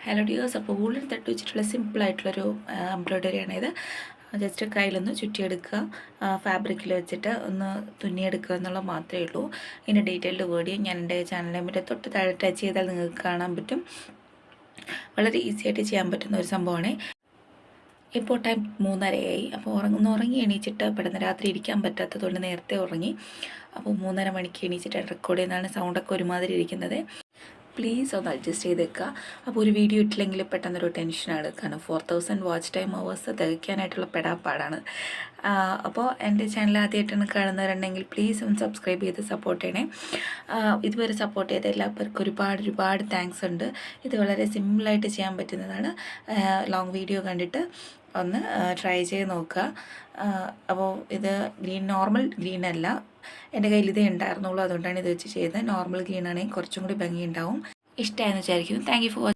Hello dears, അപ്പോൾ ഉള്ളിൽ തട്ട് വെച്ചിട്ടുള്ള സിമ്പിളായിട്ടുള്ളൊരു എംബ്രോയ്ഡറിയാണിത്. ജസ്റ്റ് കയ്യിലൊന്ന് ചുറ്റിയെടുക്കുക, ഫാബ്രിക്കിൽ വെച്ചിട്ട് ഒന്ന് തുന്നിയെടുക്കുക എന്നുള്ളത് മാത്രമേ ഉള്ളൂ. ഇതിൻ്റെ ഡീറ്റെയിൽഡ് വീഡിയോ ഞാൻ എൻ്റെ ചാനലിൽ മറ്റേ തൊട്ട് താഴെ ടച്ച് ചെയ്താൽ നിങ്ങൾക്ക് കാണാൻ പറ്റും. വളരെ ഈസി ആയിട്ട് ചെയ്യാൻ പറ്റുന്ന ഒരു സംഭവമാണ്. ഇപ്പോൾ ടൈം 3:30 അപ്പോൾ ഉറങ്ങി എണീച്ചിട്ട് പെട്ടെന്ന് രാത്രി ഇരിക്കാൻ പറ്റാത്തതുകൊണ്ട് നേരത്തെ ഉറങ്ങി. അപ്പോൾ 3:30 മണിക്ക് എണീച്ചിട്ട് റെക്കോർഡ് ചെയ്യുന്നതാണ്. സൗണ്ടൊക്കെ ഒരുമാതിരി ഇരിക്കുന്നത്. പ്ലീസ് ഒന്ന് അഡ്ജസ്റ്റ് ചെയ്തേക്കുക. അപ്പോൾ ഒരു വീഡിയോ ഇട്ടില്ലെങ്കിൽ പെട്ടെന്നൊരു ടെൻഷനാണ്. കാരണം 4000 വാച്ച് ടൈം അവേഴ്സ് തികയ്ക്കാനായിട്ടുള്ള പെടാപ്പാടാണ്. അപ്പോൾ എൻ്റെ ചാനൽ ആദ്യമായിട്ടാണ് കാണുന്നവരുണ്ടെങ്കിൽ പ്ലീസ് ഒന്ന് സബ്സ്ക്രൈബ് ചെയ്ത് സപ്പോർട്ട് ചെയ്യണേ. ഇതുവരെ സപ്പോർട്ട് ചെയ്ത എല്ലാവർക്കും ഒരുപാട് താങ്ക്സ് ഉണ്ട്. ഇത് വളരെ സിമ്പിളായിട്ട് ചെയ്യാൻ പറ്റുന്നതാണ്. ലോങ് വീഡിയോ കണ്ടിട്ട് ഒന്ന് ട്രൈ ചെയ്ത് നോക്കുക. അപ്പോൾ ഇത് നോർമൽ ഗ്രീൻ അല്ല, എൻ്റെ കയ്യിൽ ഇതേ ഉണ്ടായിരുന്നുള്ളൂ, അതുകൊണ്ടാണ് ഇത് വെച്ച് ചെയ്തത്. നോർമൽ ഗ്രീൻ ആണെങ്കിൽ കുറച്ചും കൂടി ഭംഗിയുണ്ടാവും. ഇഷ്ടമായെന്ന് വിചാരിക്കുന്നു. Thank you for